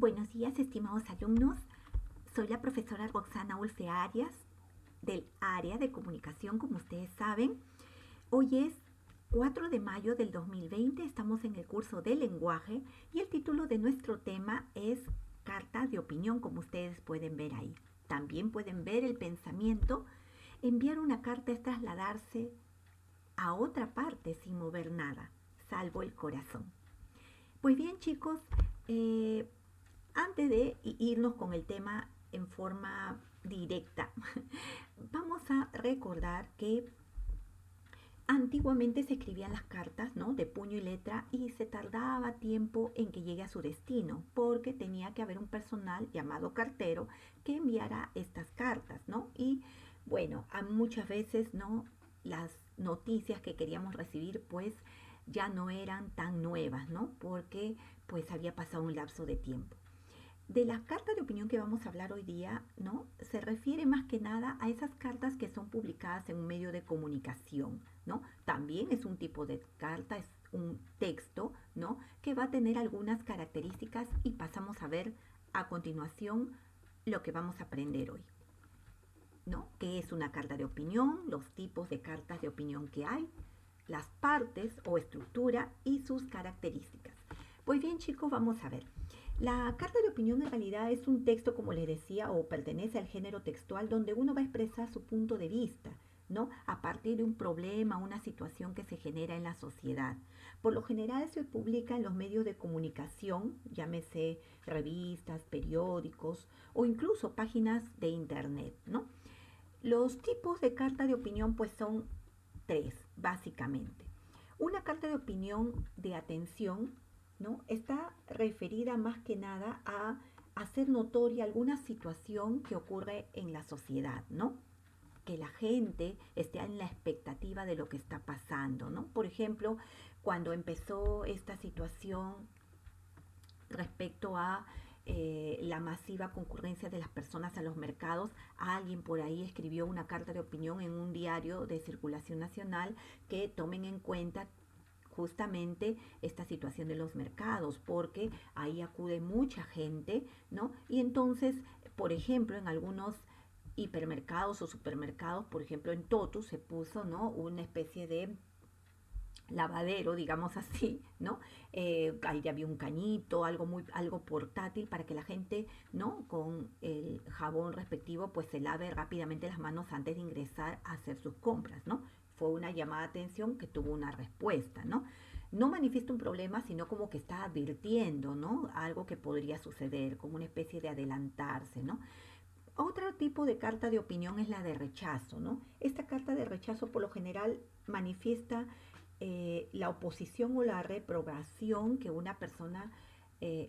Buenos días, estimados alumnos. Soy la profesora Roxana Ulfe Arias del área de comunicación, como ustedes saben. Hoy es 4 de mayo del 2020, estamos en el curso de lenguaje y el título de nuestro tema es Carta de opinión, como ustedes pueden ver ahí. También pueden ver el pensamiento. Enviar una carta es trasladarse a otra parte sin mover nada, salvo el corazón. Pues bien, chicos, antes de irnos con el tema en forma directa, vamos a recordar que antiguamente se escribían las cartas, ¿no?, de puño y letra, y se tardaba tiempo en que llegue a su destino, porque tenía que haber un personal llamado cartero que enviara estas cartas, ¿no? Y bueno, muchas veces, ¿no?, las noticias que queríamos recibir, pues ya no eran tan nuevas, ¿no? Porque pues había pasado un lapso de tiempo. De las cartas de opinión que vamos a hablar hoy día, ¿no?, se refiere más que nada a esas cartas que son publicadas en un medio de comunicación, ¿no? También es un tipo de carta, es un texto, ¿no?, que va a tener algunas características y pasamos a ver a continuación lo que vamos a aprender hoy, ¿no? ¿Qué es una carta de opinión? Los tipos de cartas de opinión que hay, las partes o estructura y sus características. Pues bien, chicos, vamos a ver. La carta de opinión en realidad es un texto, como les decía, o pertenece al género textual donde uno va a expresar su punto de vista, ¿no?, a partir de un problema, una situación que se genera en la sociedad. Por lo general se publica en los medios de comunicación, llámese revistas, periódicos o incluso páginas de internet, ¿no? Los tipos de carta de opinión pues son tres, básicamente. Una carta de opinión de atención, ¿no?, está referida más que nada a hacer notoria alguna situación que ocurre en la sociedad, ¿no?, que la gente esté en la expectativa de lo que está pasando, ¿no? Por ejemplo, cuando empezó esta situación respecto a la masiva concurrencia de las personas a los mercados, alguien por ahí escribió una carta de opinión en un diario de circulación nacional que tomen en cuenta justamente esta situación de los mercados, porque ahí acude mucha gente, ¿no? Y entonces, por ejemplo, en algunos hipermercados o supermercados, por ejemplo en Totus se puso, ¿no?, una especie de lavadero, digamos así, ¿no? Ahí había un cañito, algo portátil para que la gente, ¿no?, con el jabón respectivo, pues se lave rápidamente las manos antes de ingresar a hacer sus compras, ¿no? Fue una llamada de atención que tuvo una respuesta, ¿no? No manifiesta un problema, sino como que está advirtiendo, ¿no?, algo que podría suceder, como una especie de adelantarse, ¿no? Otro tipo de carta de opinión es la de rechazo, ¿no? Esta carta de rechazo por lo general manifiesta la oposición o la reprobación que una persona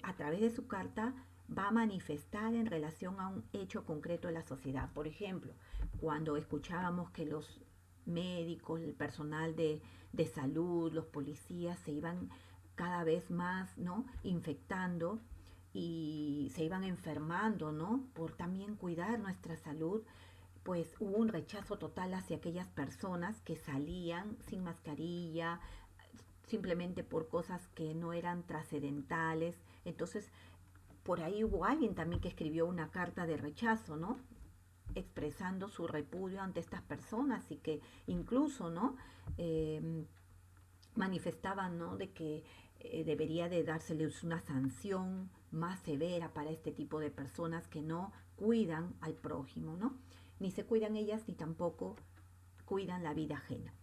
a través de su carta va a manifestar en relación a un hecho concreto de la sociedad. Por ejemplo, cuando escuchábamos que los médicos, el personal de salud, los policías se iban cada vez más, ¿no?, infectando y se iban enfermando, ¿no?, por también cuidar nuestra salud, pues hubo un rechazo total hacia aquellas personas que salían sin mascarilla, simplemente por cosas que no eran trascendentales. Entonces, por ahí hubo alguien también que escribió una carta de rechazo, ¿no?, expresando su repudio ante estas personas y que incluso, ¿no?, manifestaban, ¿no?, de que debería de dárseles una sanción más severa para este tipo de personas que no cuidan al prójimo, ¿no? Ni se cuidan ellas ni tampoco cuidan la vida ajena.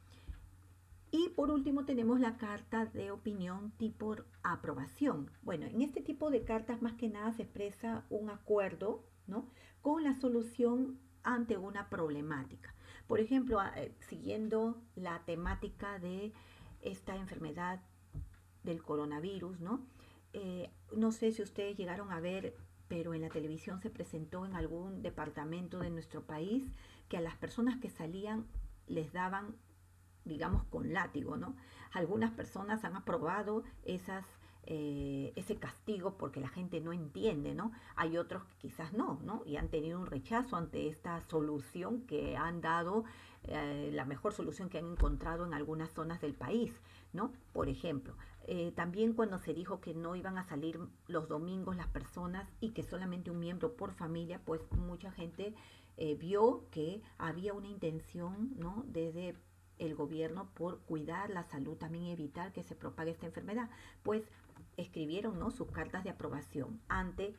Y por último tenemos la carta de opinión tipo aprobación. Bueno, en este tipo de cartas más que nada se expresa un acuerdo, ¿no?, con la solución ante una problemática. Por ejemplo, siguiendo la temática de esta enfermedad del coronavirus, ¿no? No sé si ustedes llegaron a ver, pero en la televisión se presentó en algún departamento de nuestro país que a las personas que salían les daban, digamos, con látigo, ¿no? Algunas personas han aprobado ese castigo porque la gente no entiende, ¿no? Hay otros que quizás no, ¿no? Y han tenido un rechazo ante esta solución que han dado, la mejor solución que han encontrado en algunas zonas del país, ¿no? Por ejemplo, También cuando se dijo que no iban a salir los domingos las personas y que solamente un miembro por familia, pues mucha gente vio que había una intención, ¿no?, desde el gobierno por cuidar la salud, también evitar que se propague esta enfermedad. Pues escribieron, ¿no?, sus cartas de aprobación ante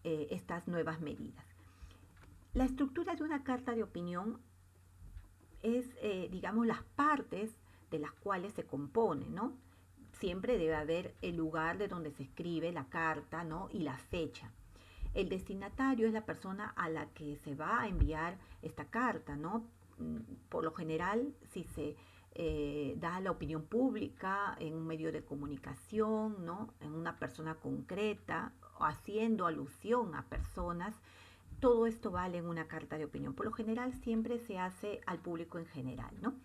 estas nuevas medidas. La estructura de una carta de opinión es, digamos, las partes de las cuales se compone, ¿no? Siempre debe haber el lugar de donde se escribe la carta, ¿no?, y la fecha. El destinatario es la persona a la que se va a enviar esta carta, ¿no? Por lo general, si se da la opinión pública en un medio de comunicación, ¿no?, en una persona concreta, haciendo alusión a personas, todo esto vale en una carta de opinión. Por lo general siempre se hace al público en general, ¿no?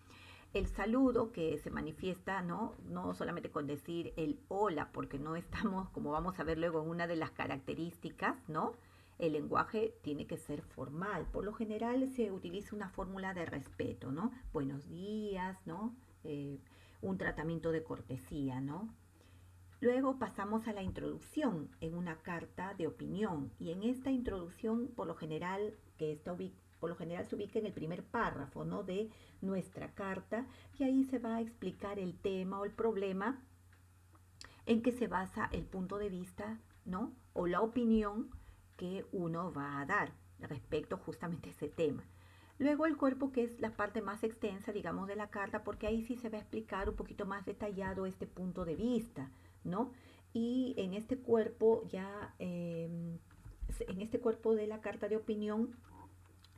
El saludo que se manifiesta, ¿no?, no solamente con decir el hola, porque no estamos, como vamos a ver luego en una de las características, ¿no? El lenguaje tiene que ser formal. Por lo general se utiliza una fórmula de respeto, ¿no? Buenos días, ¿no? Un tratamiento de cortesía, ¿no? Luego pasamos a la introducción en una carta de opinión, y en esta introducción por lo general se ubica en el primer párrafo, ¿no?, de nuestra carta, y ahí se va a explicar el tema o el problema en que se basa el punto de vista, ¿no?, o la opinión que uno va a dar respecto justamente a ese tema. Luego el cuerpo, que es la parte más extensa, digamos, de la carta, porque ahí sí se va a explicar un poquito más detallado este punto de vista, ¿no? Y en este cuerpo en este cuerpo de la carta de opinión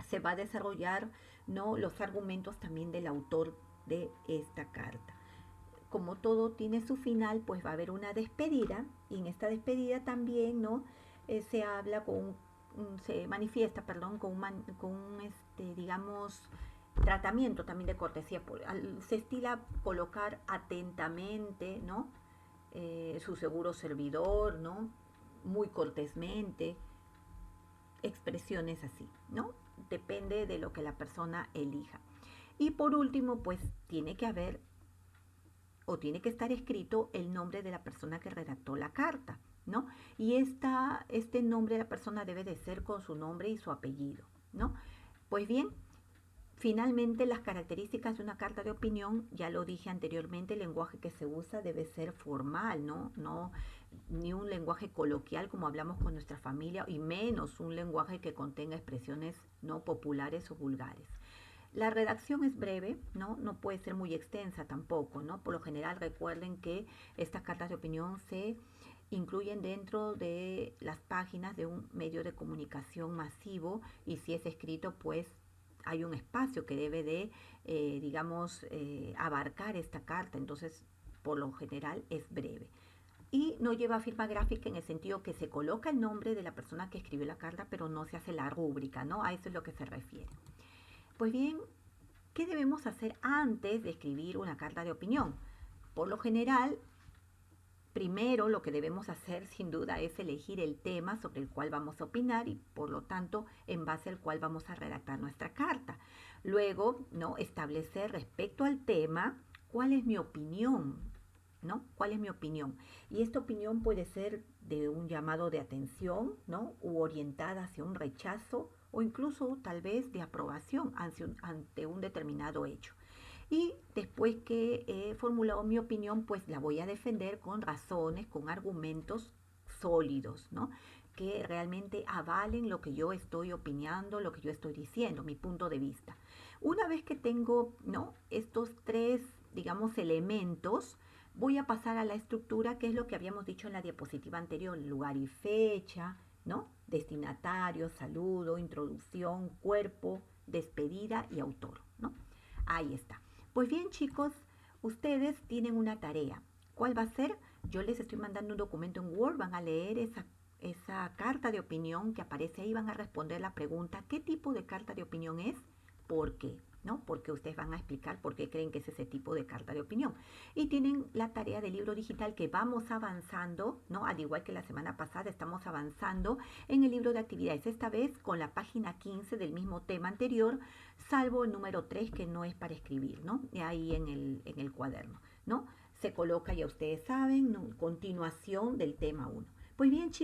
se va a desarrollar, ¿no?, los argumentos también del autor de esta carta. Como todo tiene su final, pues va a haber una despedida, y en esta despedida también, ¿no?, se habla se manifiesta, perdón, con un digamos, tratamiento también de cortesía. Se estila colocar atentamente, ¿no?, su seguro servidor, ¿no?, muy cortésmente, expresiones así, ¿no? Depende de lo que la persona elija. Y por último, pues tiene que haber o tiene que estar escrito el nombre de la persona que redactó la carta, ¿no? Y este nombre de la persona debe de ser con su nombre y su apellido, ¿no? Pues bien, finalmente las características de una carta de opinión, ya lo dije anteriormente, el lenguaje que se usa debe ser formal, ¿no? No ni un lenguaje coloquial como hablamos con nuestra familia, y menos un lenguaje que contenga expresiones no populares o vulgares. La redacción es breve, ¿no? No puede ser muy extensa tampoco, ¿no? Por lo general recuerden que estas cartas de opinión se incluyen dentro de las páginas de un medio de comunicación masivo, y si es escrito, pues hay un espacio que debe de, digamos, abarcar esta carta. Entonces, por lo general es breve. Y no lleva firma gráfica en el sentido que se coloca el nombre de la persona que escribió la carta, pero no se hace la rúbrica, ¿no? A eso es lo que se refiere. Pues bien, ¿qué debemos hacer antes de escribir una carta de opinión? Por lo general, primero lo que debemos hacer sin duda es elegir el tema sobre el cual vamos a opinar y por lo tanto en base al cual vamos a redactar nuestra carta. Luego, ¿no?, establecer respecto al tema cuál es mi opinión, ¿no? ¿Cuál es mi opinión? Y esta opinión puede ser de un llamado de atención, ¿no?, u orientada hacia un rechazo o incluso tal vez de aprobación ante un determinado hecho. Y después que he formulado mi opinión, pues la voy a defender con razones, con argumentos sólidos, ¿no?, que realmente avalen lo que yo estoy opinando, lo que yo estoy diciendo, mi punto de vista. Una vez que tengo, ¿no?, estos tres, digamos, elementos, voy a pasar a la estructura, que es lo que habíamos dicho en la diapositiva anterior: lugar y fecha, ¿no?, destinatario, saludo, introducción, cuerpo, despedida y autor, ¿no? Ahí está. Pues bien, chicos, ustedes tienen una tarea. ¿Cuál va a ser? Yo les estoy mandando un documento en Word, van a leer esa carta de opinión que aparece ahí, van a responder la pregunta: ¿qué tipo de carta de opinión es? ¿Por qué? ¿No? Porque ustedes van a explicar por qué creen que es ese tipo de carta de opinión. Y tienen la tarea del libro digital, que vamos avanzando, ¿no? Al igual que la semana pasada, estamos avanzando en el libro de actividades, esta vez con la página 15 del mismo tema anterior, salvo el número 3, que no es para escribir, ¿no? Ahí en el cuaderno, ¿no? se coloca, ya ustedes saben, ¿no? Continuación del tema uno. Pues bien, chicos.